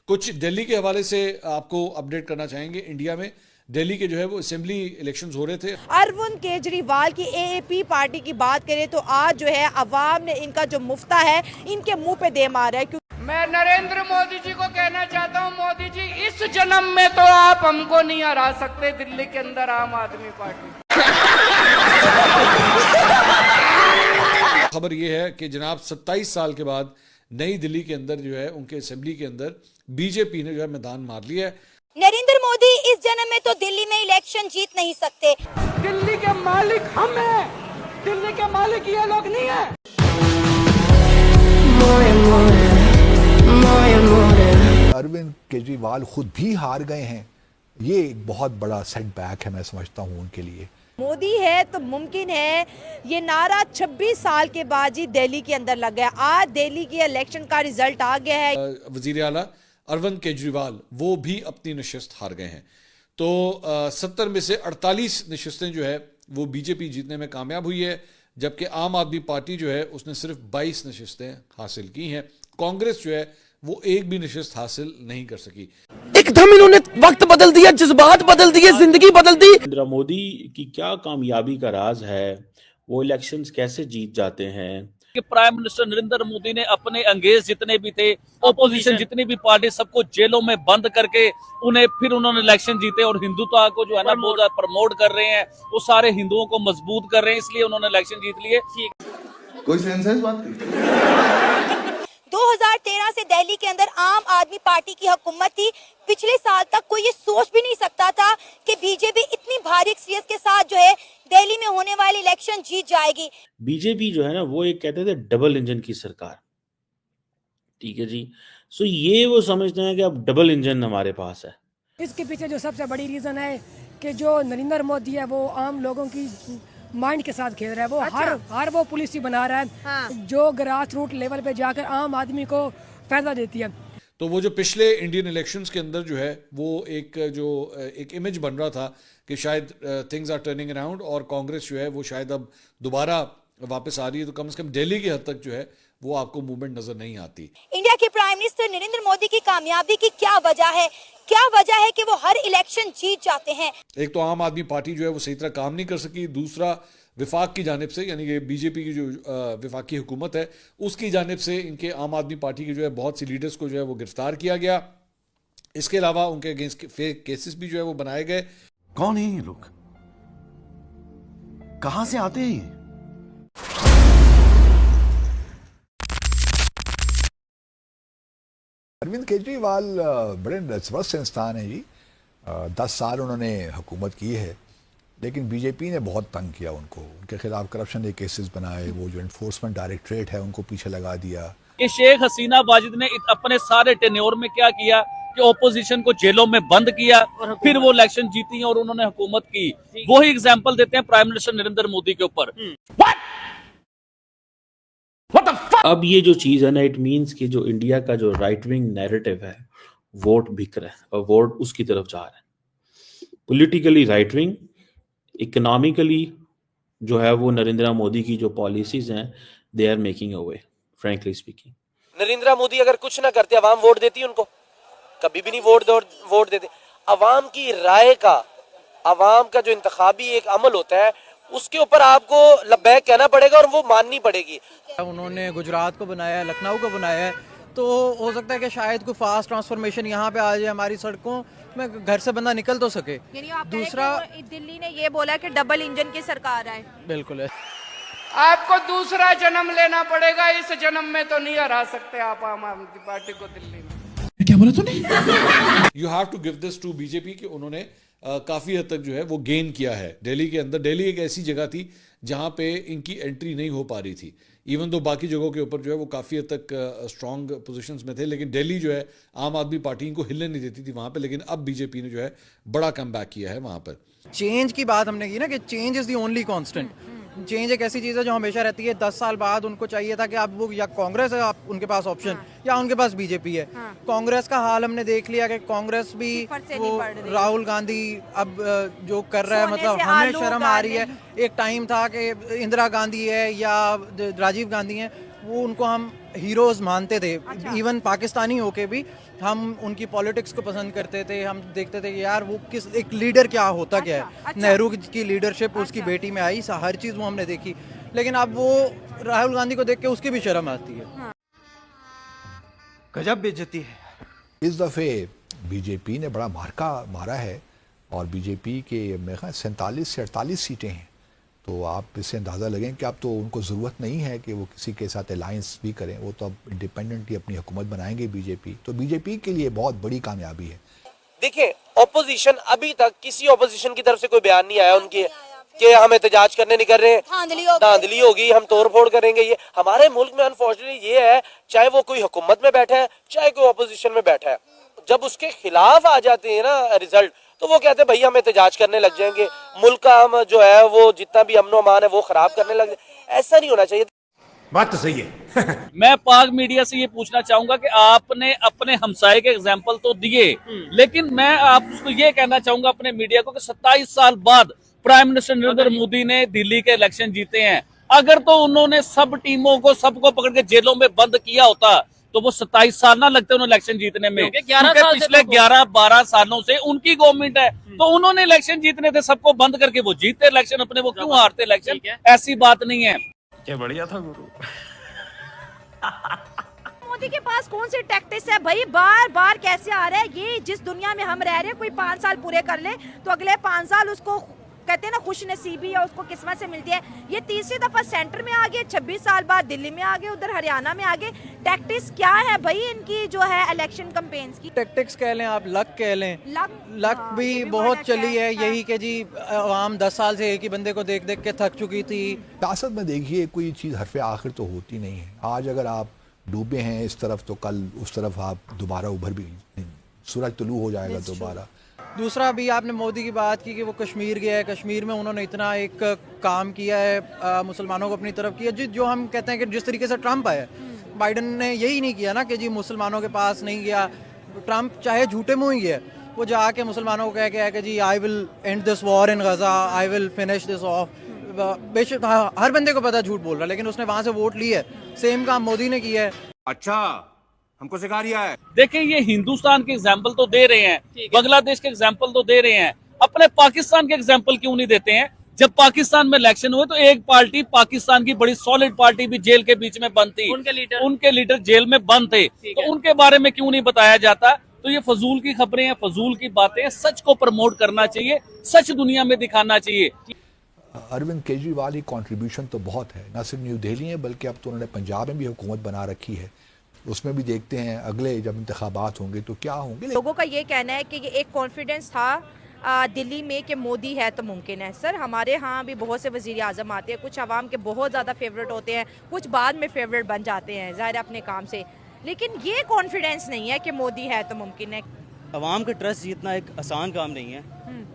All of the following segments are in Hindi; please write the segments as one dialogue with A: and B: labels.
A: कुछ दिल्ली के हवाले से आपको अपडेट करना चाहेंगे। इंडिया में दिल्ली के जो है वो असेंबली इलेक्शंस हो रहे थे।
B: अरविंद केजरीवाल की एएपी पार्टी की बात करें तो आज जो है अवाम ने इनका जो मुफ्ता है इनके मुंह पे दे मारा है।
C: मैं नरेंद्र मोदी जी को कहना चाहता हूं, मोदी जी इस जन्म में तो आप हमको नहीं हरा सकते दिल्ली के अंदर आम आदमी पार्टी।
A: खबर यह है कि जनाब 27 साल के बाद नई दिल्ली के अंदर जो है उनके असेंबली के अंदर बीजेपी ने जो है मैदान मार लिया है।
D: नरेंद्र मोदी इस जन्म में तो दिल्ली में इलेक्शन जीत नहीं सकते।
C: दिल्ली के मालिक हम हैं, दिल्ली के मालिक ये लोग नहीं है।
E: अरविंद केजरीवाल खुद भी हार गए हैं। ये एक बहुत बड़ा सेटबैक है, मैं समझता हूँ उनके लिए।
B: मोदी है तो मुमकिन है, ये नारा 26 साल के बाद ही दिल्ली के अंदर लग गया। आज दिल्ली की इलेक्शन का रिजल्ट आ गया है।
A: वजीर आला अरविंद केजरीवाल वो भी अपनी नशिस्त हार गए हैं। तो 70 में से 48 नशिस्तें जो है वो बीजेपी जीतने में कामयाब हुई है, जबकि आम आदमी पार्टी जो है उसने सिर्फ 22 नशिस्तें हासिल की हैं। कांग्रेस जो है वो एक भी नशिस्त हासिल नहीं कर सकी।
F: एकदम इन्होंने वक्त बदल दिया, जज्बात बदल दिए, जिंदगी बदल दी।
G: नरेंद्र मोदी की क्या कामयाबी का राज है, वो इलेक्शंस कैसे जीत जाते हैं?
H: कि प्राइम मिनिस्टर नरेंद्र मोदी ने अपने अंगेज जितने भी थे, ओपोजिशन जितनी भी पार्टी, सबको जेलों में बंद करके फिर उन्होंने इलेक्शन जीते और हिंदुत्व को जो है ना बहुत ज्यादा प्रमोट कर रहे हैं। वो सारे हिंदुओं को मजबूत कर रहे हैं, इसलिए उन्होंने इलेक्शन जीत लिए।
I: कोई सेंस है इस बात की?
D: 2013 से दिल्ली के अंदर आम आदमी पार्टी की हुकूमत थी। पिछले साल तक कोई ये सोच भी नहीं सकता था कि बीजेपी इतनी भारी अक्सरियत के साथ जो है दिल्ली में होने वाली इलेक्शन जीत जाएगी।
G: बीजेपी जो है ना वो एक कहते थे डबल इंजन की सरकार, ठीक है जी। सो ये वो समझते हैं कि अब डबल इंजन हमारे पास है।
J: इसके पीछे जो सबसे बड़ी रीजन है कि जो नरेंद्र मोदी है वो आम लोगों की माइंड के साथ खेल रहा है। वो हर वो पॉलिसी बना रहा है, हाँ। जो ग्रास रूट लेवल पे जाकर आम आदमी को फायदा देती है।
A: तो वो जो पिछले इंडियन इलेक्शंस के अंदर जो है वो एक इमेज बन रहा था कि शायद थिंग्स आर टर्निंग अराउंड और कांग्रेस जो है वो शायद अब दोबारा वापस आ रही है, तो कम से कम दिल्ली की हद तक जो है वो आपको मूवमेंट नजर नहीं आती।
D: इंडिया के प्राइम मिनिस्टर नरेंद्र मोदी की कामयाबी की क्या वजह है? क्या वजह है कि वो हर इलेक्शन जीत जाते हैं? एक
A: तो आम आदमी पार्टी जो है वो सही तरह काम नहीं कर सकी, दूसरा विफाक की जानिब से यानी कि बीजेपी की जो विफाकी हुकूमत है उसकी जानिब से इनके आम आदमी पार्टी के जो है बहुत सी लीडर्स को जो है वो गिरफ्तार किया गया। इसके अलावा उनके अगेंस्ट फेक केसेस भी जो है वो बनाए गए।
I: कौन है ये लोग, कहां से आते हैं?
E: अरविंद केजरीवाल बड़े नस्वस्त इंसान है जी। 10 साल उन्होंने हुकूमत की है, लेकिन बीजेपी ने बहुत तंग किया उनको। उनके खिलाफ करप्शन के केसेस बनाए, वो जो एनफोर्समेंट डायरेक्टरेट है उनको पीछे लगा दिया।
H: कि शेख हसीना वाजिद ने अपने सारे टेन्योर में क्या किया कि ओपोजिशन को जेलों में बंद किया, फिर वो इलेक्शन जीती और उन्होंने हुकूमत की। वही एग्जाम्पल देते हैं प्राइम मिनिस्टर नरेंद्र मोदी के ऊपर।
G: अब ये जो चीज है ना, इट मींस कि जो इंडिया का जो राइट विंग नैरेटिव है वोट बिक रहा है और वोट उसकी तरफ जा रहा है। पॉलिटिकली राइट विंग, इकोनॉमिकली जो है वो नरेंद्र मोदी की जो पॉलिसीज हैं they are making away, frankly speaking.
F: Narendra Modi अगर कुछ ना करते, अवाम वोट देती उनको? कभी भी नहीं वोट देते। अवाम की राय का, अवाम का जो इंतखाबी एक अमल होता है उसके ऊपर आपको लब्बैक कहना पड़ेगा और वो माननी पड़ेगी।
K: उन्होंने गुजरात को बनाया है, लखनऊ को बनाया है, तो हो सकता है कि शायद कोई फास्ट ट्रांसफॉर्मेशन यहाँ पे आ जाए, हमारी सड़कों में घर से बंदा निकल तो सके। दूसरा,
B: दिल्ली ने ये बोला कि डबल इंजन की सरकार है।
K: बिल्कुल है।
C: आपको दूसरा जन्म लेना पड़ेगा, इस जन्म में तो नहीं हरा सकते आप आम आदमी पार्टी को दिल्ली में।
I: क्या बोला तूने?
A: You have to give this to BJP कि उन्होंने काफ़ी हद तक जो है वो गेन किया है दिल्ली के अंदर। दिल्ली एक ऐसी जगह थी जहाँ पे इनकी एंट्री नहीं हो पा रही थी, इवन दो बाकी जगहों के ऊपर जो है वो काफ़ी हद तक स्ट्रॉन्ग पोजीशंस में थे, लेकिन दिल्ली जो है आम आदमी पार्टी इनको हिलने नहीं देती थी वहाँ पे। लेकिन अब बीजेपी ने जो है बड़ा कमबैक किया है वहाँ पर।
K: चेंज की बात हमने की ना कि change is the only constant. Change एक ऐसी चीज़ है जो हमेशा रहती है। 10 साल बाद उनको चाहिए था कि अब वो या कांग्रेस है आप उनके पास ऑप्शन, या उनके पास बीजेपी है। कांग्रेस का हाल हमने देख लिया कि कांग्रेस भी वो राहुल गांधी अब जो कर रहा है, मतलब हमें शर्म आ रही है। एक टाइम था कि इंदिरा गांधी है या राजीव गांधी है, वो उनको हम हीरोज मानते थे। इवन पाकिस्तानी होके भी हम उनकी पॉलिटिक्स को पसंद करते थे, हम देखते थे कि यार वो किस एक लीडर क्या होता क्या है। नेहरू की लीडरशिप उसकी बेटी में आई, हर चीज़ वो हमने देखी, लेकिन अब वो राहुल गांधी को देख के उसकी भी शर्म आती है। गजब बेइज्जती है।
E: इस दफ़े बीजेपी ने बड़ा मारा है और बीजेपी के मेरे ख्याल 47 से 48 सीटें हैं, तो आप इससे अंदाज़ा लगें कि अब तो उनको ज़रूरत नहीं है कि वो किसी के साथ अलायंस भी करें, वो तो अब इंडिपेंडेंटली अपनी हुकूमत बनाएंगे बीजेपी। तो बीजेपी के लिए बहुत बड़ी कामयाबी है।
F: देखिए, ऑपोजिशन अभी तक किसी ऑपोजिशन की तरफ से कोई बयान नहीं आया उनके कि हम एहतजाज करने नहीं कर रहे, धांधली होगी, हम तोड़ फोड़ करेंगे। ये हमारे मुल्क में अनफॉर्चुनेटली ये है, चाहे वो कोई हुकूमत में बैठा है चाहे कोई ऑपोजिशन में बैठा है, जब उसके खिलाफ आ जाते हैं ना रिजल्ट, तो वो कहते हैं भाई हम एहतजाज करने लग जाएंगे, मुल्क का हम जो है वो जितना भी अमन अमान है वो खराब करने लग जाए। ऐसा नहीं होना चाहिए।
L: बात तो सही है।
H: मैं पाक मीडिया से ये पूछना चाहूंगा कि आपने अपने हमसाये के एग्जाम्पल तो दिए, लेकिन मैं आपको ये कहना चाहूंगा अपने मीडिया को कि 27 साल बाद प्राइम मिनिस्टर नरेंद्र मोदी ने दिल्ली के इलेक्शन जीते हैं। अगर तो उन्होंने सब टीमों को सबको पकड़ के जेलों में बंद किया होता तो वो 27 साल ना लगते उन्हें इलेक्शन जीतने में, क्योंकि पिछले 11-12 सालों से उनकी गवर्नमेंट है, तो उन्होंने इलेक्शन जीतने थे, सबको बंद करके वो जीतते इलेक्शन अपने, वो क्यों हारते इलेक्शन? ऐसी बात नहीं है।
L: क्या बढ़िया था गुरु।
B: मोदी के पास कौन सी टैक्टिक्स है भाई, बार बार कैसे आ रहा है ये? जिस दुनिया में हम रह रहे हैं, कोई 5 साल पूरे कर ले तो अगले 5 साल उसको कहते हैं ना खुश नसीबी है, उसको किस्मत से मिलती है। ये तीसरी दफा सेंटर में आ गए, 26 साल बाद दिल्ली में आ गए, उधर हरियाणा में आ गए। टैक्टिक्स क्या है भाई इनकी जो है इलेक्शन कैंपेन्स की?
K: टैक्टिक्स कह लें आप, लक कह लें, लक
B: हाँ,
K: भी बहुत चली है। यही कि जी आवाम 10 साल से एक ही बंदे को देख देख के थक चुकी थी।
E: सियासत में देखिए कोई चीज़ हरफ आखिर तो होती नहीं है। आज अगर आप डूबे हैं इस तरफ तो कल उस तरफ आप दोबारा उभर भी, सूरज तुलू हो जाएगा दोबारा।
K: दूसरा भी आपने मोदी की बात की कि वो कश्मीर गया है, कश्मीर में उन्होंने इतना एक काम किया है, मुसलमानों को अपनी तरफ किया, जो हम कहते हैं कि जिस तरीके से ट्रंप आया, बाइडन ने यही नहीं किया ना कि जी मुसलमानों के पास नहीं गया। ट्रंप चाहे झूठे मुँह ही गया, वो जाके मुसलमानों को कह के आया कि जी I will end this war in Gaza, I will finish this off. बेशक हर बंदे को पता झूठ बोल रहा है, लेकिन उसने वहाँ से वोट लिया है। सेम काम मोदी ने किया है।
L: अच्छा, हमको सिखा रिया है।
H: देखिए, ये हिंदुस्तान के एग्जाम्पल तो दे रहे हैं, बांग्लादेश के एग्जाम्पल तो दे रहे हैं, अपने पाकिस्तान के एग्जाम्पल क्यों नहीं देते हैं? जब पाकिस्तान में इलेक्शन हुए तो एक पार्टी, पाकिस्तान की बड़ी सॉलिड पार्टी भी जेल के बीच में बंद थी, उनके लीडर जेल में बंद थे, तो उनके बारे में क्यों नहीं बताया जाता? तो ये फजूल की खबरें हैं, फजूल की बातें। सच को प्रमोट करना चाहिए, सच दुनिया में दिखाना चाहिए।
E: अरविंद केजरीवाल की कंट्रीब्यूशन तो बहुत है, न सिर्फ न्यू दिल्ली है बल्कि अब तो उन्होंने पंजाब में भी हुकूमत बना रखी है। उसमें भी देखते हैं अगले जब इंतखाबात होंगे तो क्या होंगे।
B: लोगों का ये कहना है कि ये एक कॉन्फिडेंस था दिल्ली में कि मोदी है तो मुमकिन है। सर, हमारे यहाँ भी बहुत से वज़ीर आज़म आते हैं, कुछ आवाम के बहुत ज़्यादा फेवरेट होते हैं, कुछ बाद में फेवरेट बन जाते हैं ज़ाहिर अपने काम से, लेकिन ये कॉन्फिडेंस नहीं है कि मोदी है तो मुमकिन है।
M: आवाम का ट्रस्ट जीतना एक आसान काम नहीं है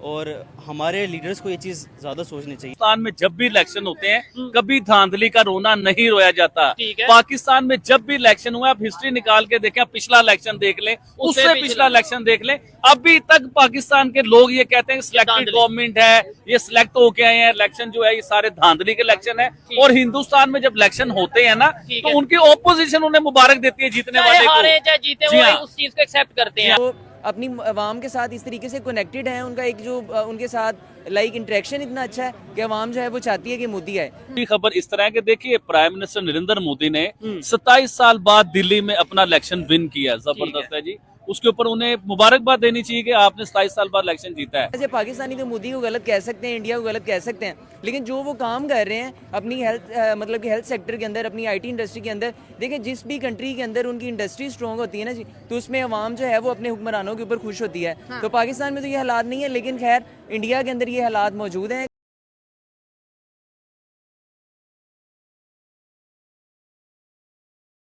M: और हमारे लीडर्स को ये चीज ज्यादा सोचनी चाहिए।
H: पाकिस्तान में जब भी इलेक्शन होते हैं कभी धांधली का रोना नहीं रोया जाता। पाकिस्तान में जब भी इलेक्शन हुआ, आप हिस्ट्री निकाल के देखें, पिछला इलेक्शन देख लें, उससे पिछला इलेक्शन देख लें, अभी तक पाकिस्तान के लोग ये कहते हैं सिलेक्टेड गवर्नमेंट है, ये सिलेक्ट होके आए हैं, इलेक्शन जो है ये सारे धांधली के इलेक्शन है। और हिंदुस्तान में जब इलेक्शन होते हैं ना तो उनकी ऑपोजिशन उन्हें मुबारक देती है जीतने वाले को,
M: उस चीज को एक्सेप्ट करते हैं।
N: अपनी आवाम के साथ इस तरीके से कनेक्टेड हैं, उनका एक जो उनके साथ लाइक इंटरेक्शन इतना अच्छा है कि आवाम जो है वो चाहती है कि मोदी आए।
H: खबर इस तरह है कि देखिए, प्राइम मिनिस्टर नरेंद्र मोदी ने 27 साल बाद दिल्ली में अपना इलेक्शन विन किया, जबरदस्त है जी। उसके ऊपर उन्हें मुबारकबाद देनी चाहिए कि आपने 27 साल बाद इलेक्शन जीता है।
N: ऐसे पाकिस्तानी तो मोदी को गलत कह सकते हैं, इंडिया को गलत कह सकते हैं, लेकिन जो वो काम कर रहे हैं अपनी हेल्थ मतलब कि हेल्थ सेक्टर के अंदर, अपनी IT इंडस्ट्री के अंदर, देखिए जिस भी कंट्री के अंदर उनकी इंडस्ट्री स्ट्रॉन्ग होती है ना जी, तो उसमें अवाम जो है वो अपने हुक्मरानों के ऊपर खुश होती है। तो पाकिस्तान में तो ये हालात नहीं है, लेकिन खैर इंडिया के अंदर ये हालात मौजूद हैं।